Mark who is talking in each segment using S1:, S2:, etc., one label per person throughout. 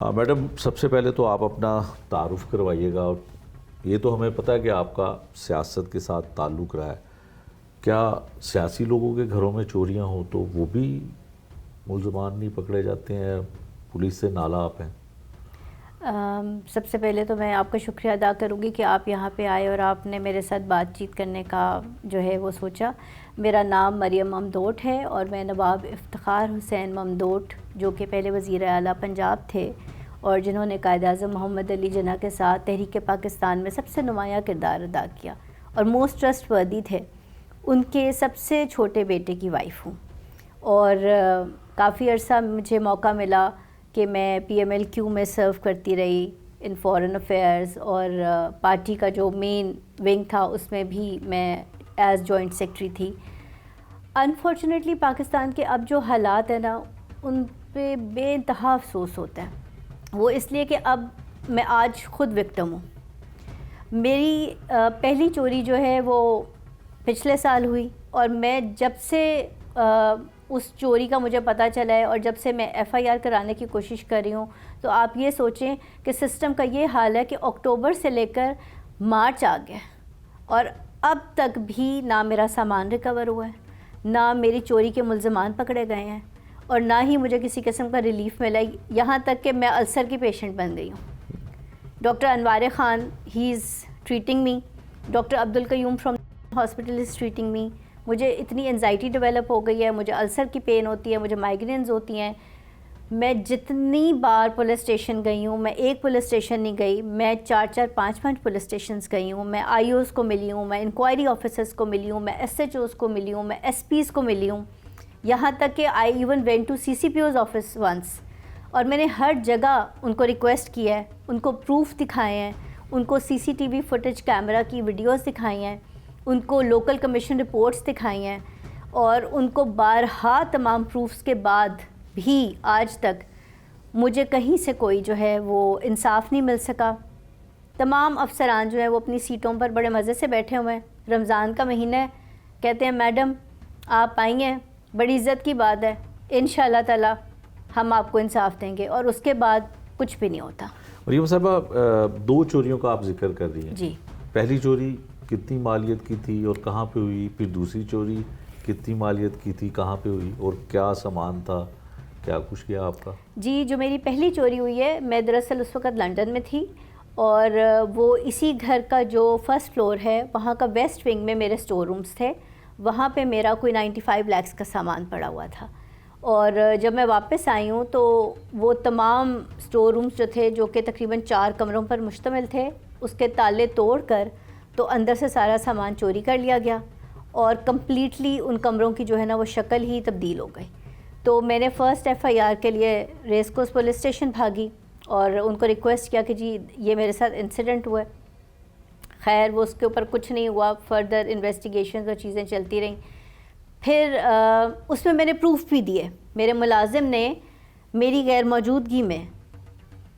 S1: Madam, सबसे पहले तो आप अपना तारुफ करवाइएगा। और ये तो हमें पता है कि आपका सियासत के साथ ताल्लुक़ रहा है। क्या सियासी लोगों के घरों में चोरियां हो तो वो भी मुल्ज़मान नहीं पकड़े जाते हैं, पुलिस से नाला आप हैं?
S2: सबसे पहले तो मैं आपका शुक्रिया अदा करूँगी कि आप यहाँ पे आए और आपने मेरे साथ बातचीत करने का जो है वो सोचा। मेरा नाम मरियम ममदोट है और मैं नवाब इफ्तिखार हुसैन ममदोट, जो कि पहले वज़ीर आला पंजाब थे और जिन्होंने कायद-ए-आज़म मोहम्मद अली जिन्ना के साथ तहरीक पाकिस्तान में सबसे नुमायाँ किरदार अदा किया और मोस्ट ट्रस्टवर्दी थे, उनके सबसे छोटे बेटे की वाइफ हूँ। और काफ़ी अर्सा मुझे मौका मिला कि मैं PMLQ में सर्व करती रही इन फॉरेन अफेयर्स, और पार्टी का जो मेन विंग था उसमें भी मैं एज़ जॉइंट सेक्रेटरी थी। अनफॉर्चुनेटली पाकिस्तान के अब जो हालात हैं ना, उन पे बेइंतहा अफसोस होता है। वो इसलिए कि अब मैं आज ख़ुद विक्टिम हूँ। मेरी पहली चोरी जो है वो पिछले साल हुई और मैं जब से उस चोरी का मुझे पता चला है और जब से मैं FIR कराने की कोशिश कर रही हूँ, तो आप ये सोचें कि सिस्टम का ये हाल है कि अक्टूबर से लेकर मार्च आ गया और अब तक भी ना मेरा सामान रिकवर हुआ है, ना मेरी चोरी के मुल्ज़मान पकड़े गए हैं और ना ही मुझे किसी किस्म का रिलीफ मिला। यहाँ तक कि मैं अल्सर की पेशेंट बन गई हूँ। Doctor Anwar Khan, he is treating me. Doctor Abdul Qayyum from hospital is treating me. मुझे इतनी एंजाइटी डेवलप हो गई है, मुझे अल्सर की पेन होती है, मुझे माइग्रेन्स होती हैं। मैं जितनी बार पुलिस स्टेशन गई हूँ, मैं एक पुलिस स्टेशन नहीं गई, मैं 4-4, 5-5 पुलिस स्टेशंस गई हूँ। मैं IOs को मिली हूँ, मैं इंक्वायरी ऑफिसर्स को मिली हूँ, मैं SHOs को मिली हूँ, मैं SPs को मिली हूँ, यहाँ तक कि I even went to CCPO's office once. और मैंने हर जगह उनको रिक्वेस्ट किया है, उनको प्रूफ दिखाए हैं, उनको CCTV फुटेज कैमरा की वीडियोज़ दिखाई हैं, उनको लोकल कमीशन रिपोर्ट्स दिखाई हैं और उनको बारहा तमाम प्रूफ्स के बाद भी आज तक मुझे कहीं से कोई जो है वो इंसाफ नहीं मिल सका। तमाम अफसरान जो है वो अपनी सीटों पर बड़े मज़े से बैठे हुए हैं। रमज़ान का महीना है, कहते हैं मैडम आप आई हैं, बड़ी इज़्ज़त की बात है, इंशाअल्लाह ताला हम आपको इंसाफ देंगे, और उसके बाद कुछ भी नहीं होता।
S1: मरियम साहबा, 2 चोरियों का आप जिक्र कर रही हैं
S2: जी।
S1: पहली चोरी कितनी मालियत की थी और कहाँ पे हुई? फिर दूसरी चोरी कितनी मालियत की थी, कहाँ पे हुई और क्या सामान था, क्या कुछ किया आपका?
S2: जी, जो मेरी पहली चोरी हुई है, मैं दरअसल उस वक़्त लंदन में थी और वो इसी घर का जो फर्स्ट फ्लोर है वहाँ का वेस्ट विंग में मेरे स्टोर रूम्स थे। वहाँ पे मेरा कोई 95 लाख का सामान पड़ा हुआ था और जब मैं वापस आई हूँ तो वो तमाम स्टोर रूम्स जो थे, जो कि तकरीबन 4 कमरों पर मुश्तमिल थे, उसके ताले तोड़ कर तो अंदर से सारा सामान चोरी कर लिया गया और कम्प्लीटली उन कमरों की जो है ना वो शक्ल ही तब्दील हो गई। तो मैंने फ़र्स्ट FIR के लिए रेस कोर्स पुलिस स्टेशन भागी और उनको रिक्वेस्ट किया कि जी ये मेरे साथ इंसिडेंट हुआ है। खैर वो उसके ऊपर कुछ नहीं हुआ, फर्दर इन्वेस्टिगेशन और चीज़ें चलती रहीं। फिर उसमें मैंने प्रूफ भी दिए। मेरे मुलाजिम ने मेरी गैर मौजूदगी में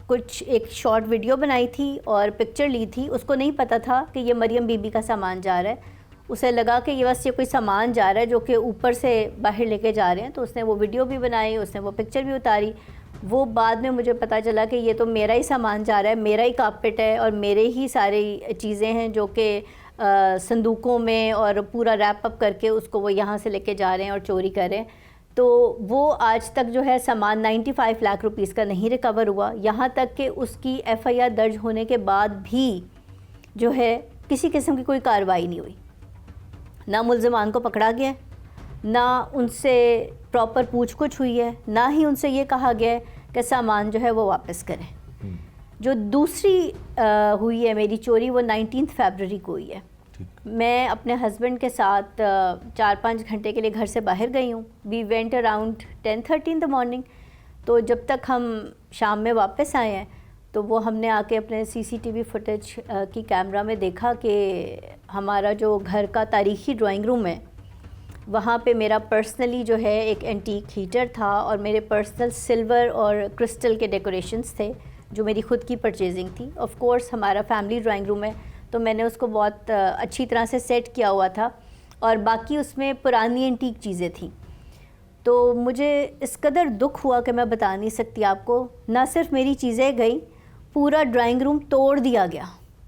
S2: कुछ एक शॉर्ट वीडियो बनाई थी और पिक्चर ली थी। उसको नहीं पता था कि ये मरियम बीबी का सामान जा रहा है। उसे लगा कि ये बस ये कोई सामान जा रहा है जो कि ऊपर से बाहर लेके जा रहे हैं, तो उसने वो वीडियो भी बनाई, उसने वो पिक्चर भी उतारी। वो बाद में मुझे पता चला कि ये तो मेरा ही सामान जा रहा है, मेरा ही कारपेट है और मेरे ही सारी चीज़ें हैं जो कि संदूकों में और पूरा रैप अप करके उसको वो यहाँ से लेके जा रहे हैं और चोरी कर रहे हैं। तो वो आज तक जो है सामान 95 लाख रुपीस का नहीं रिकवर हुआ। यहाँ तक कि उसकी FIR दर्ज होने के बाद भी जो है किसी किस्म की कोई कार्रवाई नहीं हुई। ना मुल्ज़मान को पकड़ा गया, ना उनसे प्रॉपर पूछ-गुछ हुई है, ना ही उनसे ये कहा गया है कि सामान जो है वो वापस करें। जो दूसरी हुई है मेरी चोरी, वो 19 फरवरी को हुई है। मैं अपने हस्बैंड के साथ 4-5 घंटे के लिए घर से बाहर गई हूँ। We went around 10:30 in the morning. तो जब तक हम शाम में वापस आए हैं तो वो हमने आके अपने CCTV फुटेज की कैमरा में देखा कि हमारा जो घर का तारीख़ी ड्राइंग रूम है, वहाँ पे मेरा पर्सनली जो है एक एंटीक हीटर था और मेरे पर्सनल सिल्वर और क्रिस्टल के डेकोरेशंस थे जो मेरी ख़ुद की परचेजिंग थी। ऑफ़ कोर्स हमारा फैमिली ड्राइंग रूम है तो मैंने उसको बहुत अच्छी तरह से सेट किया हुआ था और बाकी उसमें पुरानी एंटीक चीज़ें थी। तो मुझे इस कदर दुख हुआ कि मैं बता नहीं सकती आपको। ना सिर्फ मेरी चीज़ें गई, पूरा ड्राइंग रूम तोड़ दिया गया।